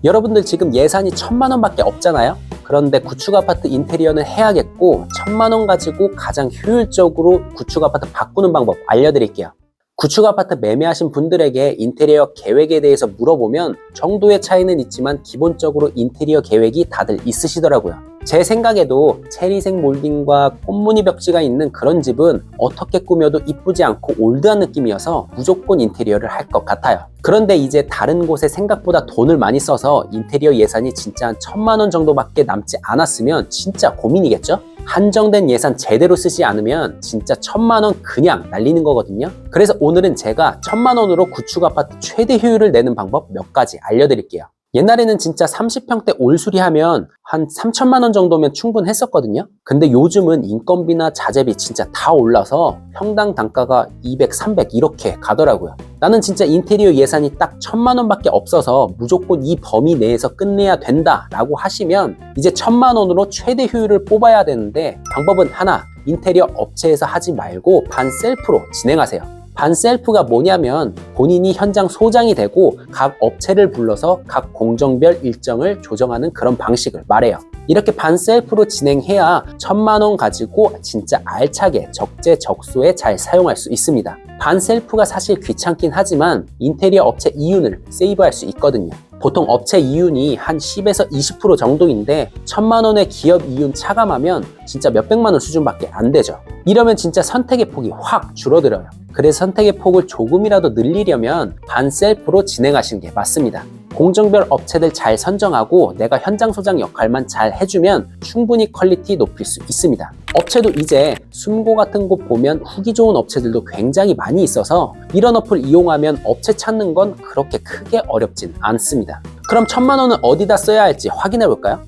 여러분들 지금 예산이 1000만 원밖에 없잖아요. 그런데 구축 아파트 인테리어는 해야겠고 1000만 원 가지고 가장 효율적으로 구축 아파트 바꾸는 방법 알려드릴게요. 구축 아파트 매매하신 분들에게 인테리어 계획에 대해서 물어보면 정도의 차이는 있지만 기본적으로 인테리어 계획이 다들 있으시더라고요. 제 생각에도 체리색 몰딩과 꽃무늬 벽지가 있는 그런 집은 어떻게 꾸며도 이쁘지 않고 올드한 느낌이어서 무조건 인테리어를 할 것 같아요. 그런데 이제 다른 곳에 생각보다 돈을 많이 써서 인테리어 예산이 진짜 한 1000만 원 정도밖에 남지 않았으면 진짜 고민이겠죠? 한정된 예산 제대로 쓰지 않으면 진짜 1000만 원 그냥 날리는 거거든요. 그래서 오늘은 제가 1000만 원으로 구축 아파트 최대 효율을 내는 방법 몇 가지 알려드릴게요. 옛날에는 진짜 30평대 올수리 하면 한 3천만 원 정도면 충분했었거든요. 근데 요즘은 인건비나 자재비 진짜 다 올라서 평당 단가가 200, 300 이렇게 가더라고요. 나는 진짜 인테리어 예산이 딱 1000만 원밖에 없어서 무조건 이 범위 내에서 끝내야 된다 라고 하시면 이제 1000만 원으로 최대 효율을 뽑아야 되는데 방법은 하나, 인테리어 업체에서 하지 말고 반셀프로 진행하세요. 반셀프가 뭐냐면 본인이 현장 소장이 되고 각 업체를 불러서 각 공정별 일정을 조정하는 그런 방식을 말해요. 이렇게 반셀프로 진행해야 1000만 원 가지고 진짜 알차게 적재적소에 잘 사용할 수 있습니다. 반셀프가 사실 귀찮긴 하지만 인테리어 업체 이윤을 세이브할 수 있거든요. 보통 업체 이윤이 한 10에서 20% 정도인데 1000만 원의 기업 이윤 차감하면 진짜 몇백만 원 수준밖에 안 되죠. 이러면 진짜 선택의 폭이 확 줄어들어요. 그래서 선택의 폭을 조금이라도 늘리려면 반셀프로 진행하시는 게 맞습니다. 공정별 업체들 잘 선정하고 내가 현장 소장 역할만 잘 해주면 충분히 퀄리티 높일 수 있습니다. 업체도 이제 숨고 같은 곳 보면 후기 좋은 업체들도 굉장히 많이 있어서 이런 어플 이용하면 업체 찾는 건 그렇게 크게 어렵진 않습니다. 그럼 1000만 원은 어디다 써야 할지 확인해 볼까요?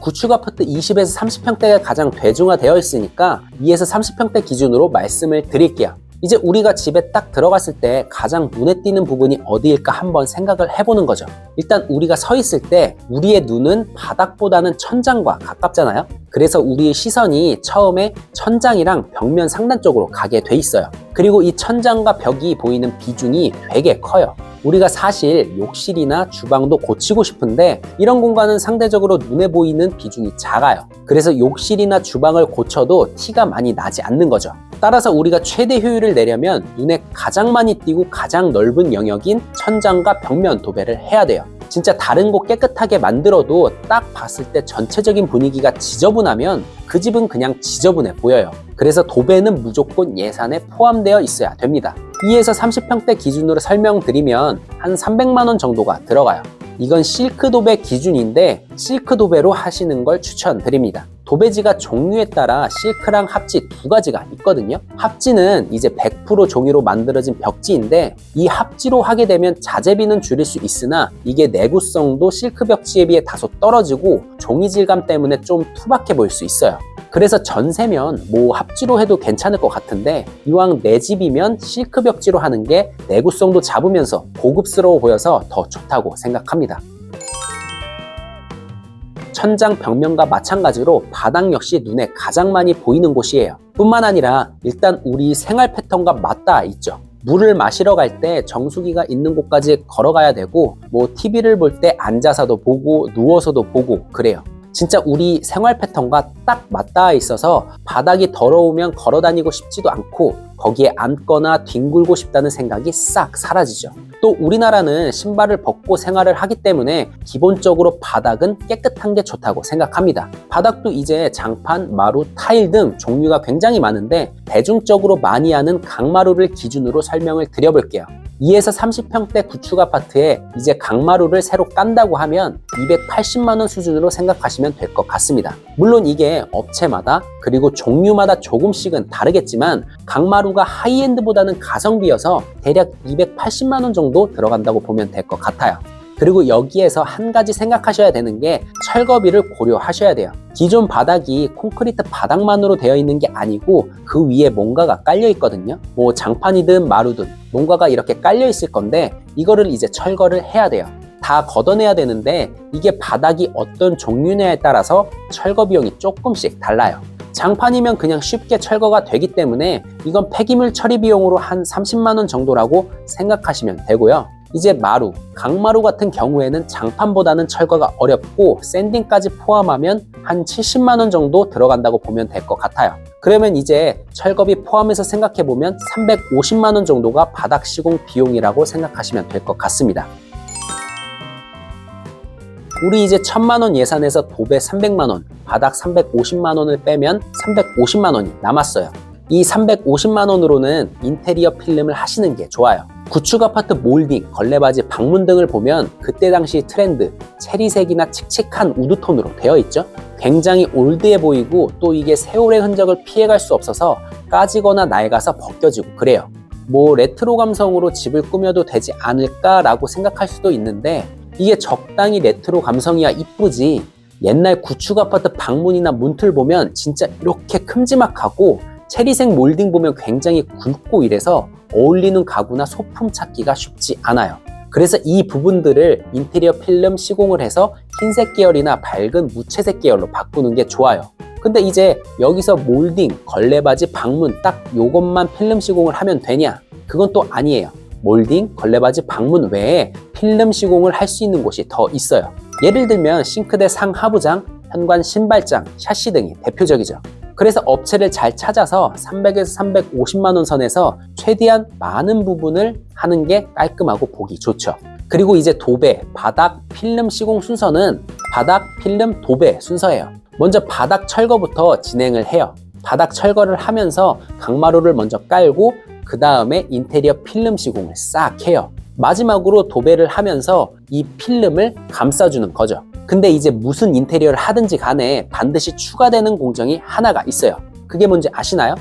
구축 아파트 20에서 30평대가 가장 대중화되어 있으니까 2에서 30평대 기준으로 말씀을 드릴게요. 이제 우리가 집에 딱 들어갔을 때 가장 눈에 띄는 부분이 어디일까 한번 생각을 해보는 거죠. 일단 우리가 서 있을 때 우리의 눈은 바닥보다는 천장과 가깝잖아요. 그래서 우리의 시선이 처음에 천장이랑 벽면 상단 쪽으로 가게 돼 있어요. 그리고 이 천장과 벽이 보이는 비중이 되게 커요. 우리가 사실 욕실이나 주방도 고치고 싶은데 이런 공간은 상대적으로 눈에 보이는 비중이 작아요. 그래서 욕실이나 주방을 고쳐도 티가 많이 나지 않는 거죠. 따라서 우리가 최대 효율을 내려면 눈에 가장 많이 띄고 가장 넓은 영역인 천장과 벽면 도배를 해야 돼요. 진짜 다른 곳 깨끗하게 만들어도 딱 봤을 때 전체적인 분위기가 지저분하면 그 집은 그냥 지저분해 보여요. 그래서 도배는 무조건 예산에 포함되어 있어야 됩니다. 2에서 30평대 기준으로 설명드리면 한 300만 원 정도가 들어가요. 이건 실크 도배 기준인데 실크 도배로 하시는 걸 추천드립니다. 도배지가 종류에 따라 실크랑 합지 두 가지가 있거든요. 합지는 이제 100% 종이로 만들어진 벽지인데 이 합지로 하게 되면 자재비는 줄일 수 있으나 이게 내구성도 실크 벽지에 비해 다소 떨어지고 종이 질감 때문에 좀 투박해 보일 수 있어요. 그래서 전세면 합지로 해도 괜찮을 것 같은데 이왕 내 집이면 실크 벽지로 하는 게 내구성도 잡으면서 고급스러워 보여서 더 좋다고 생각합니다. 천장 벽면과 마찬가지로 바닥 역시 눈에 가장 많이 보이는 곳이에요. 뿐만 아니라 일단 우리 생활 패턴과 맞닿아 있죠. 물을 마시러 갈 때 정수기가 있는 곳까지 걸어가야 되고 TV를 볼 때 앉아서도 보고 누워서도 보고 그래요. 진짜 우리 생활 패턴과 딱 맞닿아 있어서 바닥이 더러우면 걸어 다니고 싶지도 않고 거기에 앉거나 뒹굴고 싶다는 생각이 싹 사라지죠. 또 우리나라는 신발을 벗고 생활을 하기 때문에 기본적으로 바닥은 깨끗한 게 좋다고 생각합니다. 바닥도 이제 장판, 마루, 타일 등 종류가 굉장히 많은데 대중적으로 많이 하는 강마루를 기준으로 설명을 드려볼게요. 2에서 30평대 구축 아파트에 이제 강마루를 새로 깐다고 하면 280만 원 수준으로 생각하시면 될 것 같습니다. 물론 이게 업체마다 그리고 종류마다 조금씩은 다르겠지만 강마루가 하이엔드보다는 가성비여서 대략 280만 원 정도 들어간다고 보면 될 것 같아요. 그리고 여기에서 한 가지 생각하셔야 되는 게 철거비를 고려하셔야 돼요. 기존 바닥이 콘크리트 바닥만으로 되어 있는 게 아니고 그 위에 뭔가가 깔려 있거든요. 장판이든 마루든 뭔가가 이렇게 깔려 있을 건데 이거를 이제 철거를 해야 돼요. 다 걷어내야 되는데 이게 바닥이 어떤 종류냐에 따라서 철거 비용이 조금씩 달라요. 장판이면 그냥 쉽게 철거가 되기 때문에 이건 폐기물 처리 비용으로 한 30만 원 정도라고 생각하시면 되고요. 이제 마루, 강마루 같은 경우에는 장판보다는 철거가 어렵고 샌딩까지 포함하면 한 70만 원 정도 들어간다고 보면 될 것 같아요. 그러면 이제 철거비 포함해서 생각해보면 350만 원 정도가 바닥 시공 비용이라고 생각하시면 될 것 같습니다. 우리 이제 1000만 원 예산에서 도배 300만 원, 바닥 350만 원을 빼면 350만 원이 남았어요. 이 350만 원으로는 인테리어 필름을 하시는 게 좋아요. 구축 아파트 몰딩, 걸레바지, 방문 등을 보면 그때 당시 트렌드, 체리색이나 칙칙한 우드톤으로 되어 있죠. 굉장히 올드해 보이고 또 이게 세월의 흔적을 피해갈 수 없어서 까지거나 낡아서 벗겨지고 그래요. 뭐 레트로 감성으로 집을 꾸며도 되지 않을까라고 생각할 수도 있는데 이게 적당히 레트로 감성이야 이쁘지, 옛날 구축 아파트 방문이나 문틀 보면 진짜 이렇게 큼지막하고 체리색 몰딩 보면 굉장히 굵고 이래서 어울리는 가구나 소품 찾기가 쉽지 않아요. 그래서 이 부분들을 인테리어 필름 시공을 해서 흰색 계열이나 밝은 무채색 계열로 바꾸는 게 좋아요. 근데 이제 여기서 몰딩, 걸레바지, 방문 딱 요것만 필름 시공을 하면 되냐? 그건 또 아니에요. 몰딩, 걸레바지, 방문 외에 필름 시공을 할 수 있는 곳이 더 있어요. 예를 들면 싱크대 상하부장, 현관 신발장, 샤시 등이 대표적이죠. 그래서 업체를 잘 찾아서 300에서 350만 원 선에서 최대한 많은 부분을 하는 게 깔끔하고 보기 좋죠. 그리고 이제 도배, 바닥, 필름 시공 순서는 바닥, 필름, 도배 순서예요. 먼저 바닥 철거부터 진행을 해요. 바닥 철거를 하면서 강마루를 먼저 깔고 그 다음에 인테리어 필름 시공을 싹 해요. 마지막으로 도배를 하면서 이 필름을 감싸주는 거죠. 근데 이제 무슨 인테리어를 하든지 간에 반드시 추가되는 공정이 하나가 있어요. 그게 뭔지 아시나요?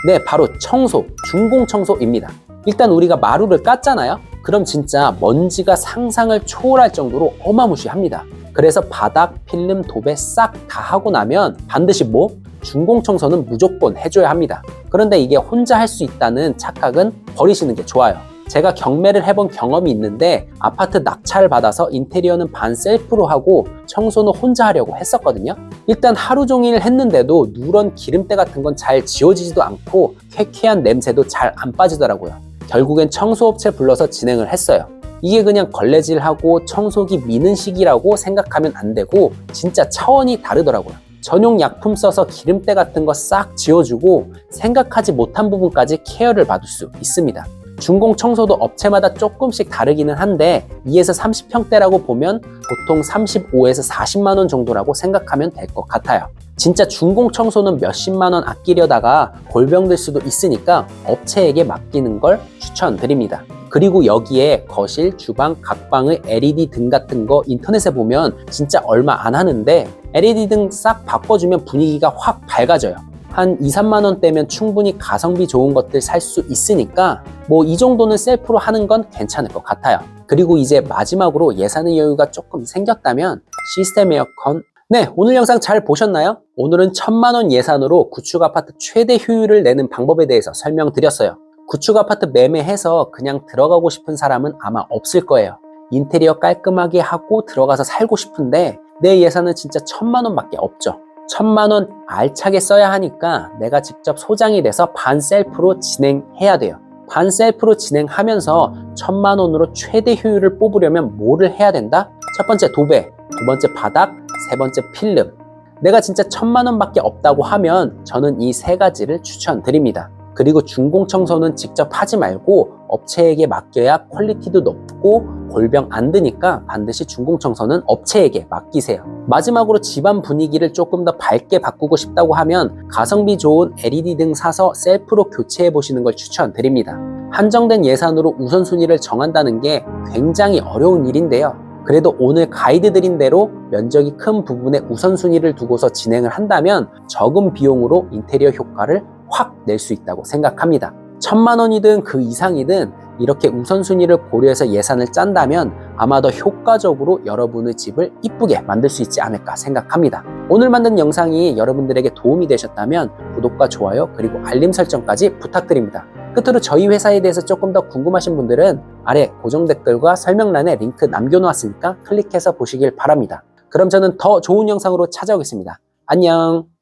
네, 바로 청소, 준공 청소입니다. 일단 우리가 마루를 깠잖아요? 그럼 진짜 먼지가 상상을 초월할 정도로 어마무시합니다. 그래서 바닥, 필름, 도배 싹 다 하고 나면 반드시 뭐? 준공 청소는 무조건 해줘야 합니다. 그런데 이게 혼자 할 수 있다는 착각은 버리시는 게 좋아요. 제가 경매를 해본 경험이 있는데 아파트 낙찰을 받아서 인테리어는 반 셀프로 하고 청소는 혼자 하려고 했었거든요. 일단 하루 종일 했는데도 누런 기름때 같은 건 잘 지워지지도 않고 쾌쾌한 냄새도 잘 안 빠지더라고요. 결국엔 청소업체 불러서 진행을 했어요. 이게 그냥 걸레질하고 청소기 미는 식이라고 생각하면 안 되고 진짜 차원이 다르더라고요. 전용 약품 써서 기름때 같은 거 싹 지워주고 생각하지 못한 부분까지 케어를 받을 수 있습니다. 준공 청소도 업체마다 조금씩 다르기는 한데 2에서 30평대라고 보면 보통 35에서 40만 원 정도라고 생각하면 될 것 같아요. 진짜 준공 청소는 몇십만 원 아끼려다가 골병 들 수도 있으니까 업체에게 맡기는 걸 추천드립니다. 그리고 여기에 거실, 주방, 각 방의 LED 등 같은 거 인터넷에 보면 진짜 얼마 안 하는데 LED 등 싹 바꿔주면 분위기가 확 밝아져요. 한 2, 3만 원대면 충분히 가성비 좋은 것들 살 수 있으니까 뭐 이 정도는 셀프로 하는 건 괜찮을 것 같아요. 그리고 이제 마지막으로 예산의 여유가 조금 생겼다면 시스템 에어컨. 네, 오늘 영상 잘 보셨나요? 오늘은 1000만 원 예산으로 구축 아파트 최대 효율을 내는 방법에 대해서 설명드렸어요. 구축 아파트 매매해서 그냥 들어가고 싶은 사람은 아마 없을 거예요. 인테리어 깔끔하게 하고 들어가서 살고 싶은데 내 예산은 진짜 1000만 원밖에 없죠. 1000만 원 알차게 써야 하니까 내가 직접 소장이 돼서 반 셀프로 진행해야 돼요. 반 셀프로 진행하면서 1000만 원으로 최대 효율을 뽑으려면 뭐를 해야 된다? 첫 번째 도배, 두 번째 바닥, 세 번째 필름. 내가 진짜 1000만 원밖에 없다고 하면 저는 이 세 가지를 추천드립니다. 그리고 준공 청소는 직접 하지 말고 업체에게 맡겨야 퀄리티도 높고 골병 안 드니까 반드시 준공 청소는 업체에게 맡기세요. 마지막으로 집안 분위기를 조금 더 밝게 바꾸고 싶다고 하면 가성비 좋은 LED 등 사서 셀프로 교체해 보시는 걸 추천드립니다. 한정된 예산으로 우선순위를 정한다는 게 굉장히 어려운 일인데요. 그래도 오늘 가이드 드린 대로 면적이 큰 부분에 우선순위를 두고서 진행을 한다면 적은 비용으로 인테리어 효과를 확 낼 수 있다고 생각합니다. 1000만 원이든 그 이상이든 이렇게 우선순위를 고려해서 예산을 짠다면 아마 더 효과적으로 여러분의 집을 이쁘게 만들 수 있지 않을까 생각합니다. 오늘 만든 영상이 여러분들에게 도움이 되셨다면 구독과 좋아요 그리고 알림 설정까지 부탁드립니다. 끝으로 저희 회사에 대해서 조금 더 궁금하신 분들은 아래 고정 댓글과 설명란에 링크 남겨놓았으니까 클릭해서 보시길 바랍니다. 그럼 저는 더 좋은 영상으로 찾아오겠습니다. 안녕.